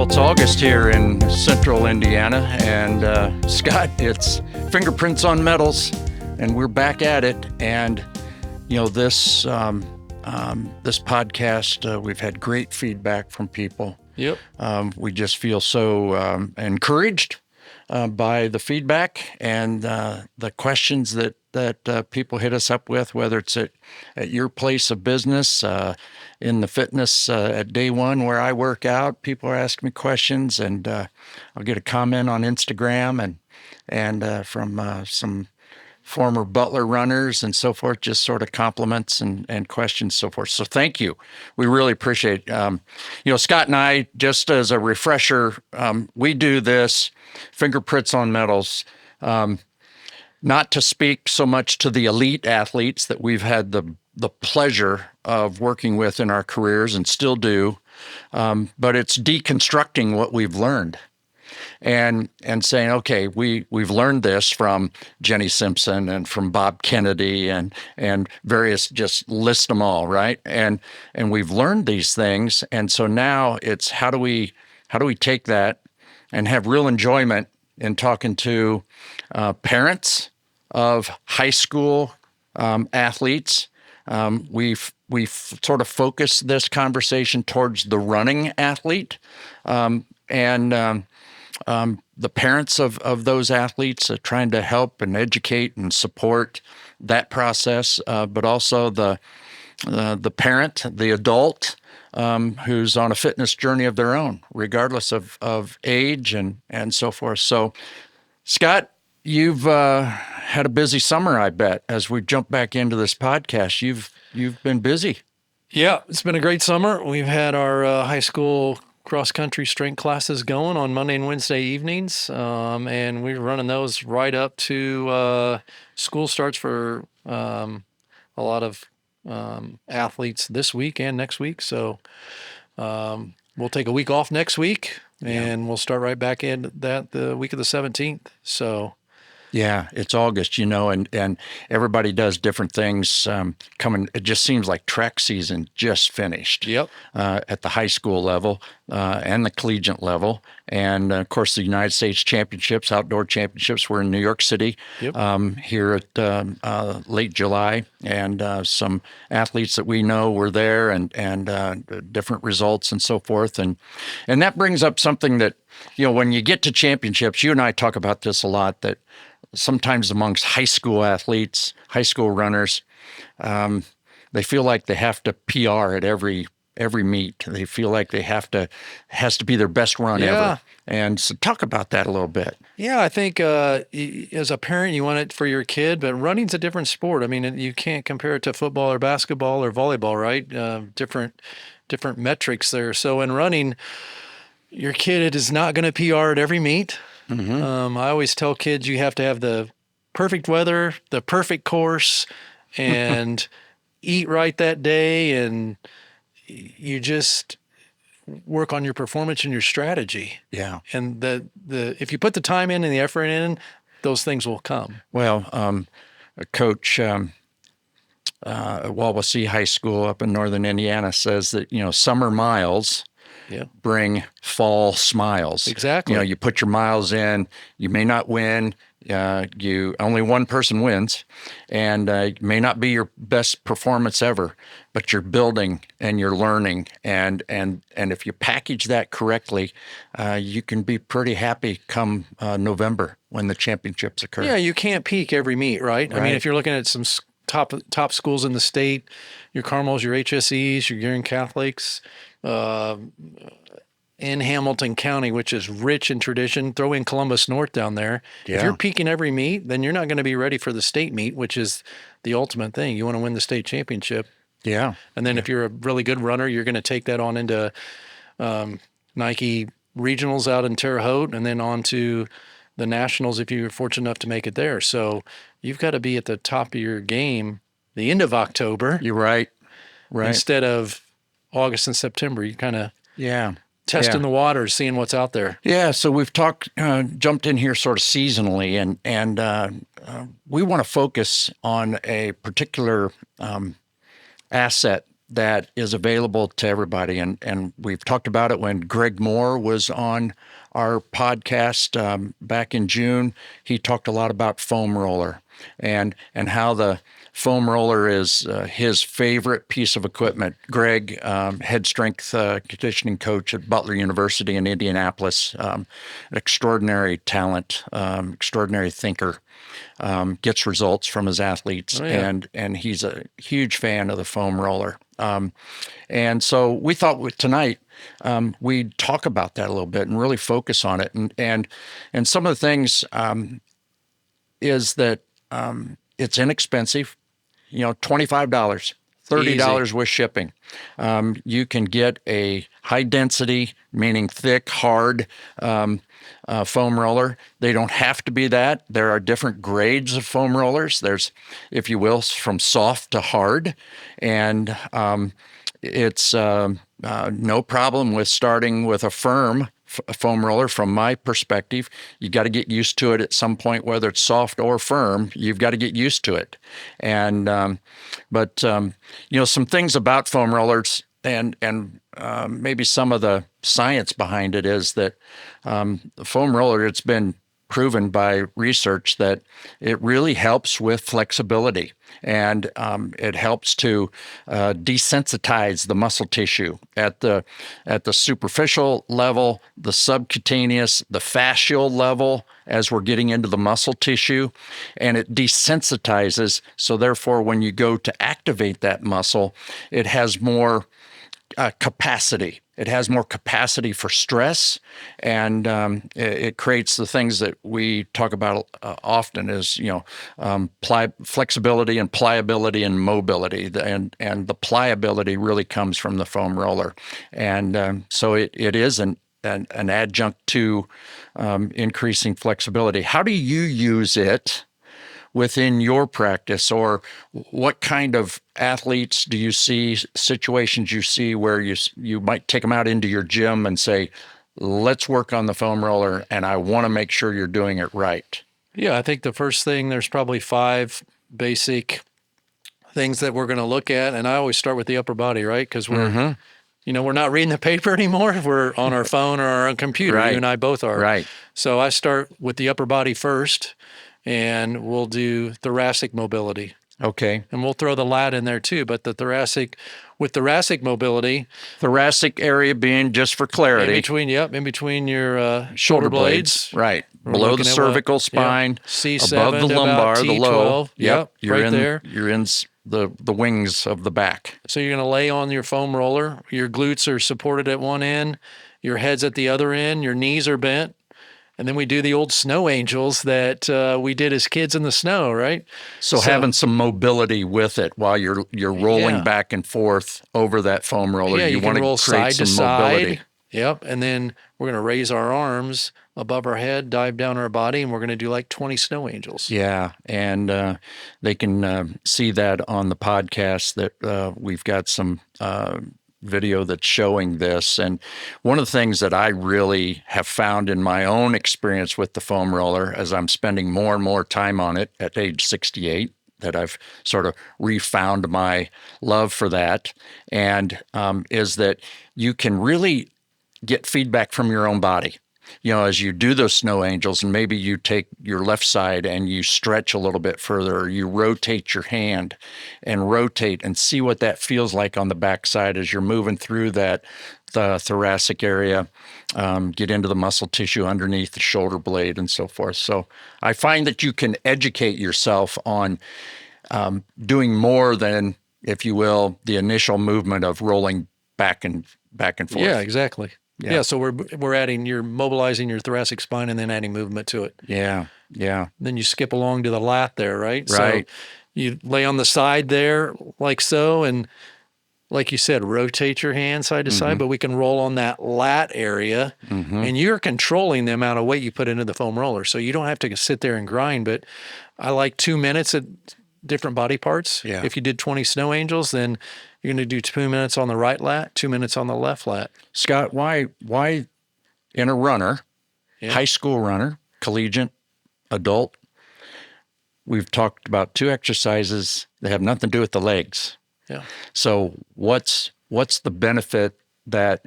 It's August here in central Indiana, and Scott, it's Fingerprints on Metals, and we're back at it. And this podcast, we've had great feedback from people. Yep. We just feel so encouraged by the feedback and the questions that people hit us up with, whether it's at your place of business, in the fitness at Day One where I work out. People are asking me questions, and I'll get a comment on Instagram and from some former Butler runners and so forth, just sort of compliments and questions, so forth. So thank you. We really appreciate it. Scott and I, just as a refresher, we do this Fingerprints on Metals, not to speak so much to the elite athletes that we've had the pleasure of working with in our careers and still do, but it's deconstructing what we've learned. And saying, okay, we've learned this from Jenny Simpson and from Bob Kennedy and various, just list them all, right? And we've learned these things, and so now it's how do we take that and have real enjoyment in talking to parents of high school athletes. We've sort of focused this conversation towards the running athlete, and the parents of those athletes, trying to help and educate and support that process, but also the parent, the adult, who's on a fitness journey of their own, regardless of age and so forth. So, Scott, you've had a busy summer, I bet. As we jump back into this podcast, you've been busy. Yeah, it's been a great summer. We've had our high school cross-country strength classes going on Monday and Wednesday evenings, and we're running those right up to school starts for a lot of athletes this week and next week. So we'll take a week off next week, and we'll start right back in that the week of the 17th. So. Yeah, it's August, and everybody does different things coming. It just seems like track season just finished. Yep. At the high school level and the collegiate level. And, of course, the United States Championships, outdoor championships, were in New York City here at late July. And some athletes that we know were there and different results and so forth. And that brings up something that, when you get to championships, you and I talk about this a lot, that sometimes amongst high school athletes, high school runners, they feel like they have to PR at every meet. They feel like has to be their best run ever. And so talk about that a little bit. Yeah, I think as a parent, you want it for your kid, but running's a different sport. I mean, you can't compare it to football or basketball or volleyball, right? Different metrics there. So in running, your kid is not going to PR at every meet. Mm-hmm. I always tell kids you have to have the perfect weather, the perfect course, and eat right that day, and you just work on your performance and your strategy. Yeah. And the if you put the time in and the effort in, those things will come. Well, a coach at Wawasee High School up in northern Indiana says that, summer miles bring fall smiles. Exactly. You put your miles in, you may not win. Only one person wins, and it may not be your best performance ever, but you're building and you're learning, and if you package that correctly, you can be pretty happy come November when the championships occur. Yeah, you can't peak every meet, right? I mean, if you're looking at some top schools in the state, your Carmels, your HSEs, your Guerin Catholics, in Hamilton County, which is rich in tradition, throw in Columbus North down there. Yeah. If you're peaking every meet, then you're not going to be ready for the state meet, which is the ultimate thing. You want to win the state championship. Yeah. And then if you're a really good runner, you're going to take that on into Nike regionals out in Terre Haute, and then on to the nationals if you're fortunate enough to make it there. So you've got to be at the top of your game the end of October. You're right. Instead of August and September. You kind of testing the waters, seeing what's out there. Yeah, so we've jumped in here sort of seasonally, and we want to focus on a particular asset that is available to everybody. And we've talked about it when Greg Moore was on our podcast back in June. He talked a lot about foam roller and how the foam roller is his favorite piece of equipment. Greg, head strength conditioning coach at Butler University in Indianapolis, an extraordinary talent, extraordinary thinker, gets results from his athletes, and he's a huge fan of the foam roller. And so we thought tonight we'd talk about that a little bit and really focus on it. And some of the things is that it's inexpensive. $25, $30 with shipping. You can get a high density, meaning thick, hard foam roller. They don't have to be that. There are different grades of foam rollers. There's, if you will, from soft to hard. And it's no problem with starting with a firm foam roller. From my perspective, you got to get used to it at some point, whether it's soft or firm. You've got to get used to it. And but some things about foam rollers and maybe some of the science behind it is that the foam roller, it's been proven by research that it really helps with flexibility, and it helps to desensitize the muscle tissue at the superficial level, the subcutaneous, the fascial level, as we're getting into the muscle tissue, and it desensitizes. So therefore, when you go to activate that muscle, it has more capacity. It has more capacity for stress, and it creates the things that we talk about often is, flexibility and pliability and mobility. And the pliability really comes from the foam roller. And so it is an adjunct to increasing flexibility. How do you use it within your practice, or what kind of athletes do you see, situations you see where you might take them out into your gym and say, let's work on the foam roller, and I want to make sure you're doing it right? Yeah, I think the first thing, there's probably 5 basic things that we're going to look at. And I always start with the upper body, right? Because we're not reading the paper anymore. We're on our phone or our computer. Right. You and I both are. Right. So I start with the upper body first, and we'll do thoracic mobility. Okay. And we'll throw the lat in there too. But thoracic mobility. Thoracic area being, just for clarity, in between your shoulder blades. Right. Below the cervical spine, C7 above the lumbar, the low. Yep. You're right in there. You're in the wings of the back. So you're going to lay on your foam roller. Your glutes are supported at one end. Your head's at the other end. Your knees are bent. And then we do the old snow angels that we did as kids in the snow, right? So having some mobility with it while you're rolling back and forth over that foam roller. Yeah, you want to roll create side to some mobility. side. Yep. And then we're going to raise our arms above our head, dive down our body, and we're going to do like 20 snow angels. Yeah. And they can see that on the podcast that we've got some video that's showing this. And one of the things that I really have found in my own experience with the foam roller, as I'm spending more and more time on it at age 68, that I've sort of refound my love for that, and is that you can really get feedback from your own body. As you do those snow angels, and maybe you take your left side and you stretch a little bit further, or you rotate your hand and rotate and see what that feels like on the backside as you're moving through the thoracic area, get into the muscle tissue underneath the shoulder blade and so forth. So I find that you can educate yourself on doing more than, if you will, the initial movement of rolling back and forth. Yeah, exactly. Yeah, so you're mobilizing your thoracic spine and then adding movement to it. Yeah. Then you skip along to the lat there, right? Right. So you lay on the side there like so, and like you said, rotate your hand side to side, but we can roll on that lat area, and you're controlling the amount of weight you put into the foam roller. So you don't have to sit there and grind, but I like 2 minutes at different body parts. Yeah. If you did 20 snow angels, then you're going to do 2 minutes on the right lat, 2 minutes on the left lat. Scott, why in a runner, high school runner, collegiate, adult, we've talked about 2 exercises that have nothing to do with the legs. Yeah. So what's the benefit that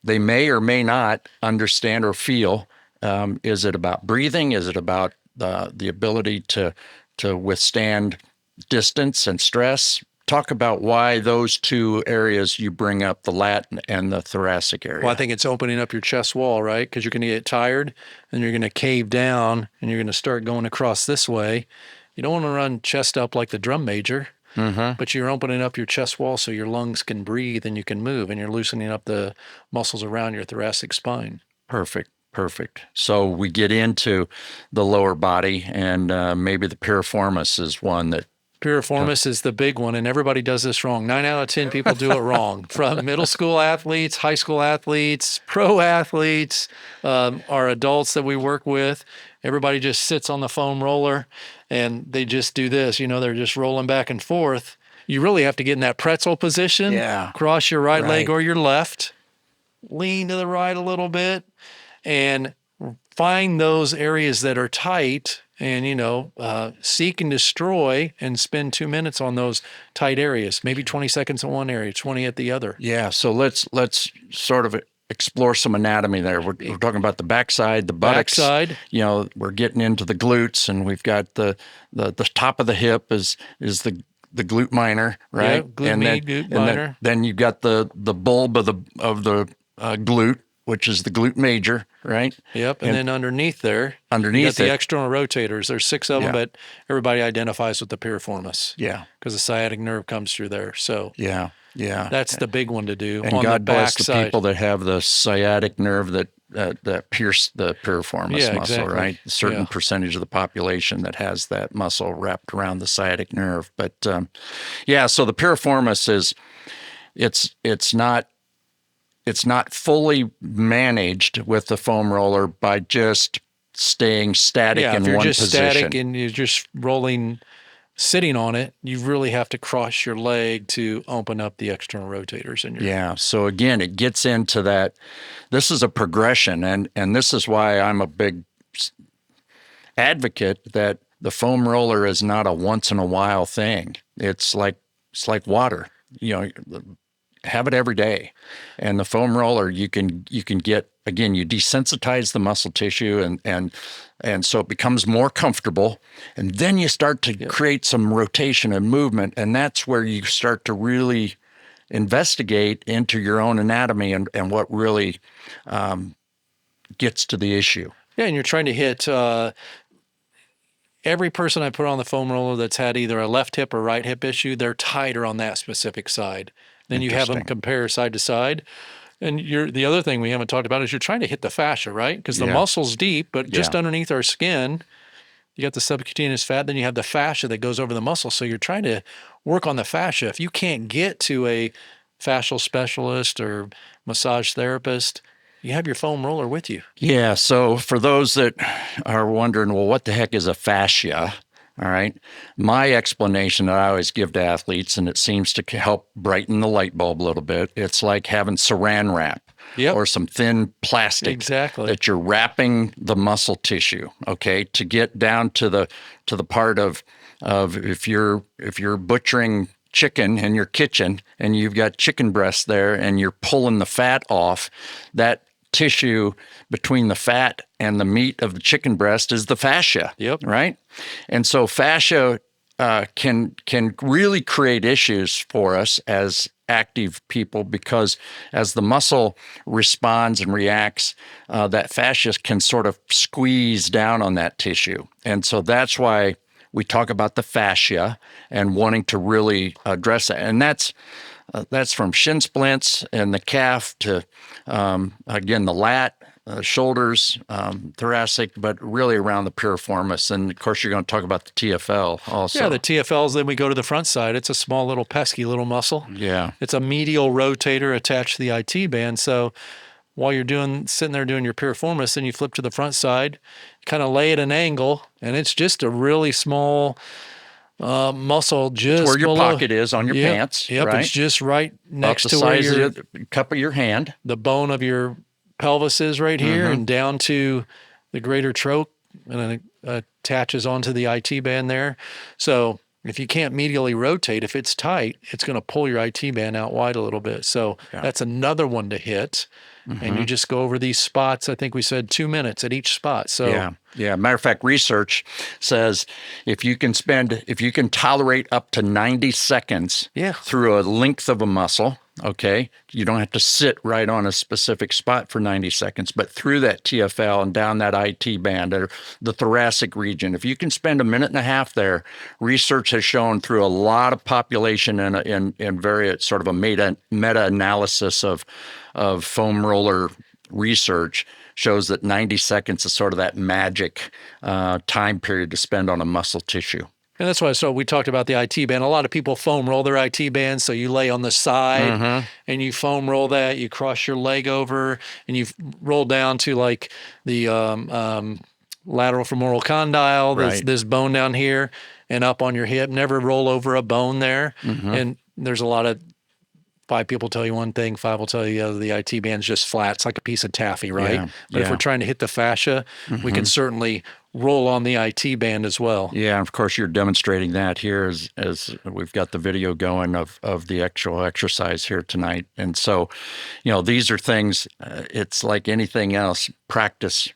they may or may not understand or feel? Is it about breathing? Is it about the ability to withstand distance and stress? Talk about why those two areas you bring up, the lat and the thoracic area. Well, I think it's opening up your chest wall, right? Because you're going to get tired and you're going to cave down and you're going to start going across this way. You don't want to run chest up like the drum major, but you're opening up your chest wall so your lungs can breathe and you can move, and you're loosening up the muscles around your thoracic spine. Perfect. Perfect. So we get into the lower body, and maybe the piriformis is one that. Piriformis is the big one, and everybody does this wrong. 9 out of 10 people do it wrong. From middle school athletes, high school athletes, pro athletes, our adults that we work with, everybody just sits on the foam roller and they just do this. They're just rolling back and forth. You really have to get in that pretzel position. Yeah. Cross your right leg Right. or your left, lean to the right a little bit, and find those areas that are tight, and seek and destroy, and spend 2 minutes on those tight areas. Maybe 20 seconds in one area, 20 at the other. Yeah. So let's sort of explore some anatomy there. We're talking about the backside, the buttocks. Backside. We're getting into the glutes, and we've got the top of the hip is the glute minor, right? Yeah, glute minor. Then you've got the bulb of the glute, which is the glute major, right? Yep. And then underneath there, underneath you got the it, external rotators. There's 6 of them, but everybody identifies with the piriformis. Yeah. Because the sciatic nerve comes through there. So yeah. that's the big one to do. And on God the bless the backside. people that have the sciatic nerve that pierce the piriformis Yeah, muscle, exactly. right? A certain Yeah. percentage of the population that has that muscle wrapped around the sciatic nerve. But so the piriformis is it's not fully managed with the foam roller by just staying static in if you're one just position. static and you're just rolling, sitting on it, you really have to cross your leg to open up the external rotators in your. Yeah. So again, it gets into that. This is a progression, and this is why I'm a big advocate that the foam roller is not a once in a while thing. It's like water. Have it every day. And the foam roller, you can get, again, you desensitize the muscle tissue, and so it becomes more comfortable. And then you start to create some rotation and movement, and that's where you start to really investigate into your own anatomy and what really gets to the issue. Yeah, and you're trying to hit every person I put on the foam roller that's had either a left hip or right hip issue, they're tighter on that specific side. Then you have them compare side to side. And the other thing we haven't talked about is you're trying to hit the fascia, right? Because the muscle's deep, but just underneath our skin, you got the subcutaneous fat, then you have the fascia that goes over the muscle. So you're trying to work on the fascia. If you can't get to a fascial specialist or massage therapist, you have your foam roller with you. Yeah. So for those that are wondering, well, what the heck is a fascia? All right. My explanation that I always give to athletes, and it seems to help brighten the light bulb a little bit, it's like having saran wrap or some thin plastic that you're wrapping the muscle tissue, okay, to get down to the part of if you're butchering chicken in your kitchen and you've got chicken breasts there and you're pulling the fat off, that tissue between the fat and the meat of the chicken breast is the fascia, right? And so fascia can really create issues for us as active people, because as the muscle responds and reacts, that fascia can sort of squeeze down on that tissue. And so that's why we talk about the fascia and wanting to really address that. And that's from shin splints and the calf to, again, the lat, shoulders, thoracic, but really around the piriformis. And of course, you're going to talk about the TFL also. Yeah, the TFLs, then we go to the front side. It's a small little pesky little muscle. Yeah. It's a medial rotator attached to the IT band. So while you're sitting there doing your piriformis, then you flip to the front side, kind of lay at an angle, and it's just a really small muscle just where your below. Pocket is on your pants. Yep, right? It's just right next About to the where size of the cup of your hand. The bone of your pelvis is right here, and down to the greater troch, and then it attaches onto the IT band there. So if you can't medially rotate, if it's tight, it's going to pull your IT band out wide a little bit. So Yeah. that's another one to hit. And you just go over these spots. I think we said 2 minutes at each spot. So yeah. Matter of fact, research says if you can tolerate up to 90 seconds through a length of a muscle, okay, you don't have to sit right on a specific spot for 90 seconds, but through that TFL and down that IT band or the thoracic region, if you can spend a minute and a half there, research has shown through a lot of population and in various sort of a meta-analysis of foam roller research shows that 90 seconds is sort of that magic time period to spend on a muscle tissue. And that's why, so we talked about the IT band. A lot of people foam roll their IT band. So you lay on the side and you foam roll that, you cross your leg over and you roll down to like the lateral femoral condyle, this bone down here and up on your hip. Never roll over a bone there. And there's a lot of 5 people tell you one thing, 5 will tell you the other. The IT band's just flat. It's like a piece of taffy, right? Yeah, but if we're trying to hit the fascia, we can certainly roll on the IT band as well. Yeah, of course, you're demonstrating that here as we've got the video going of the actual exercise here tonight. And so, these are things, it's like anything else, practice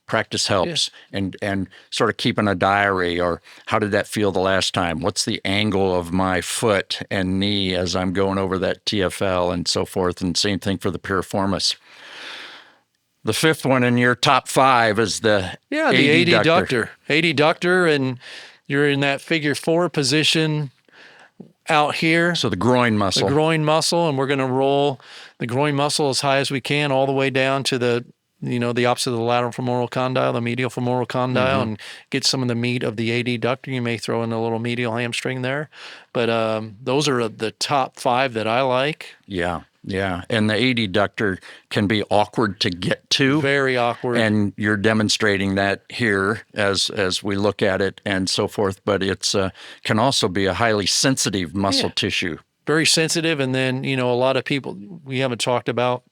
helps. And sort of keeping a diary, or how did that feel the last time? What's the angle of my foot and knee as I'm going over that TFL and so forth? And same thing for the piriformis. The 5th one in your top 5 is the adductor. Adductor, and you're in that figure 4 position out here. So the groin muscle. And we're going to roll the groin muscle as high as we can all the way down to the opposite of the lateral femoral condyle, the medial femoral condyle, and get some of the meat of the adductor. You may throw in a little medial hamstring there. But those are the top 5 that I like. Yeah, and the adductor can be awkward to get to. Very awkward. And you're demonstrating that here as we look at it and so forth, but it's can also be a highly sensitive muscle tissue. Very sensitive, and then, a lot of people, we haven't talked about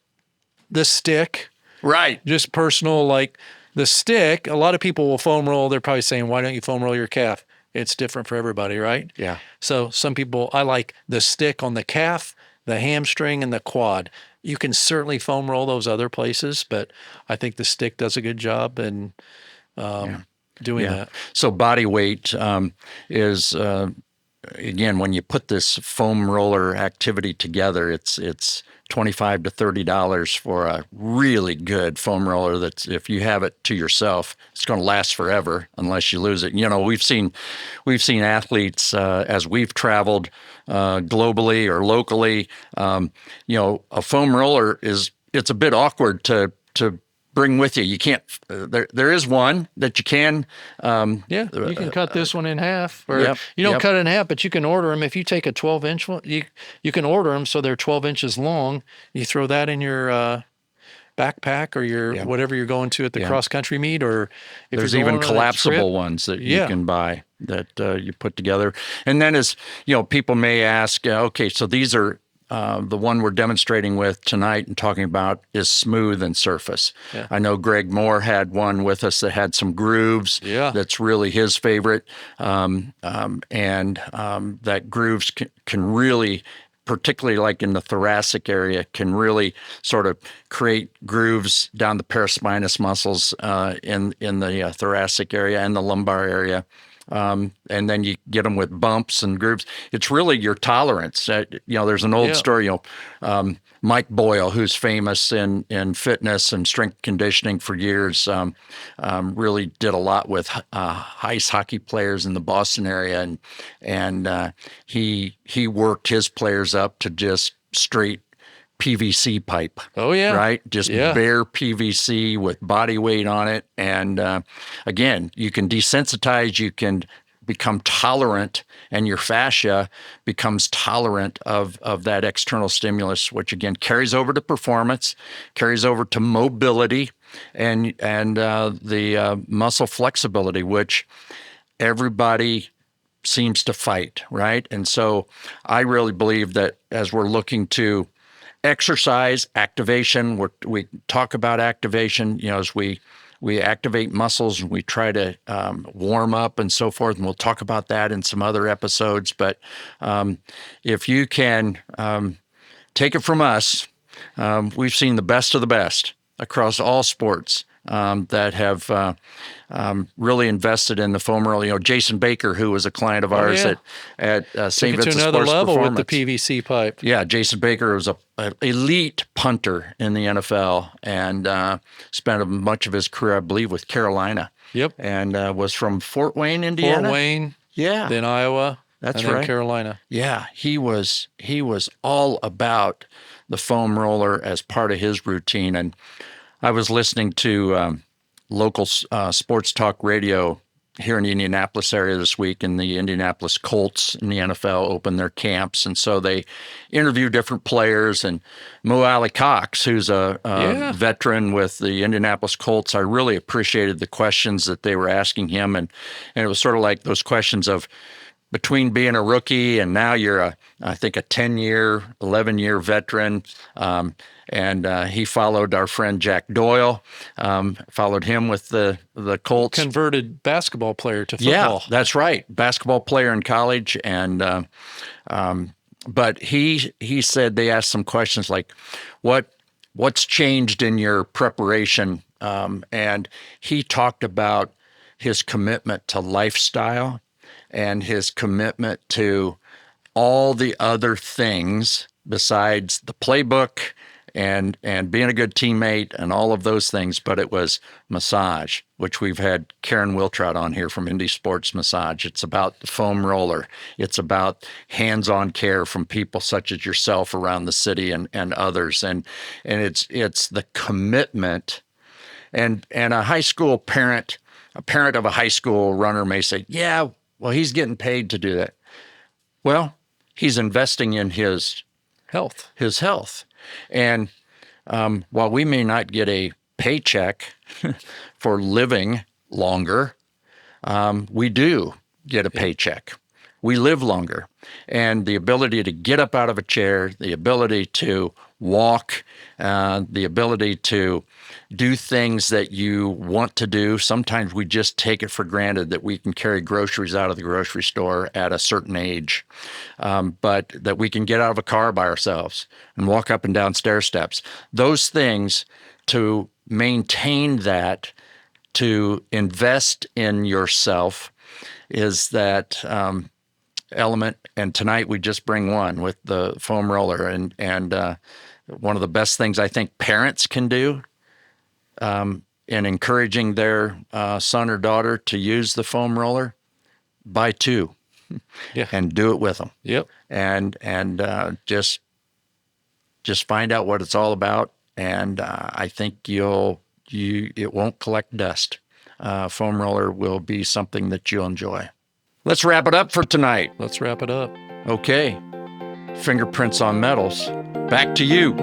the stick. Right. Just personal, like the stick, a lot of people will foam roll. They're probably saying, why don't you foam roll your calf? It's different for everybody, right? Yeah. So some people, I like the stick on the calf, the hamstring, and the quad. You can certainly foam roll those other places, but I think the stick does a good job in doing that. So body weight is, again, when you put this foam roller activity together, it's $25 to $30 for a really good foam roller that's, if you have it to yourself, it's going to last forever unless you lose it. We've seen athletes as we've traveled globally or locally. A foam roller it's a bit awkward to bring with you. You can't. There is one that you can. You can cut this one in half, or you don't cut it in half, but you can order them. If you take a 12-inch one, you can order them so they're 12 inches long. You throw that in your backpack or your whatever you're going to at the cross country meet, or if there's you're even going on collapsible ones that you can buy that you put together. And then as people may ask, okay, so these are. The one we're demonstrating with tonight and talking about is smooth and surface. Yeah. I know Greg Moore had one with us that had some grooves. Yeah. That's really his favorite. And that grooves can really, particularly like in the thoracic area, can really sort of create grooves down the paraspinous muscles in the thoracic area and the lumbar area. And then you get them with bumps and grooves. It's really your tolerance. There's an old story, Mike Boyle, who's famous in fitness and strength conditioning for years, really did a lot with ice hockey players in the Boston area. And he worked his players up to just straight PVC pipe. Oh, yeah. Right? Just bare PVC with body weight on it. And again, you can desensitize, you can become tolerant, and your fascia becomes tolerant of that external stimulus, which again carries over to performance, carries over to mobility, and the muscle flexibility, which everybody seems to fight, right? And so I really believe that as we're looking to exercise, activation, we talk about activation, as we we activate muscles and we try to warm up and so forth. And we'll talk about that in some other episodes. But if you can take it from us, we've seen the best of the best across all sports that have really invested in the foam roller. You know, Jason Baker, who was a client of ours at St. Took it Vincent to another Sports level with the Performance. PVC pipe. Yeah, Jason Baker was an elite punter in the NFL and spent much of his career, I believe, with Carolina. Yep. And was from Fort Wayne, Indiana. Fort Wayne, Yeah, then Iowa, that's and then right. Carolina. Yeah, he was all about the foam roller as part of his routine. And I was listening to local sports talk radio here in the Indianapolis area this week, and the Indianapolis Colts in the NFL opened their camps. And so they interview different players. And Mo Alley Cox, who's a veteran with the Indianapolis Colts, I really appreciated the questions that they were asking him. And it was sort of like those questions of, between being a rookie and now you're I think a 10-year, 11-year veteran. And he followed our friend Jack Doyle, followed him with the Colts. Converted basketball player to football. Yeah, that's right. Basketball player in college. And but he said, they asked some questions like, what's changed in your preparation? And he talked about his commitment to lifestyle and his commitment to all the other things besides the playbook and being a good teammate and all of those things. But it was massage, which we've had Karen Wiltrout on here from Indy Sports Massage. It's about the foam roller. It's about hands-on care from people such as yourself around the city and others. And it's the commitment. And a high school parent, a parent of a high school runner may say, yeah, well, he's getting paid to do that. Well, he's investing in his health. And while we may not get a paycheck for living longer, we do get a paycheck. We live longer. And the ability to get up out of a chair, the ability to walk, the ability to do things that you want to do. Sometimes we just take it for granted that we can carry groceries out of the grocery store at a certain age, but that we can get out of a car by ourselves and walk up and down stair steps. Those things, to maintain that, to invest in yourself, is that element. And tonight we just bring one with the foam roller. And one of the best things I think parents can do in encouraging their son or daughter to use the foam roller, buy two and do it with them. Yep. And just find out what it's all about. And I think it won't collect dust. Foam roller will be something that you'll enjoy. Let's wrap it up for tonight. Let's wrap it up. Okay. Fingerprints on Metals. Back to you.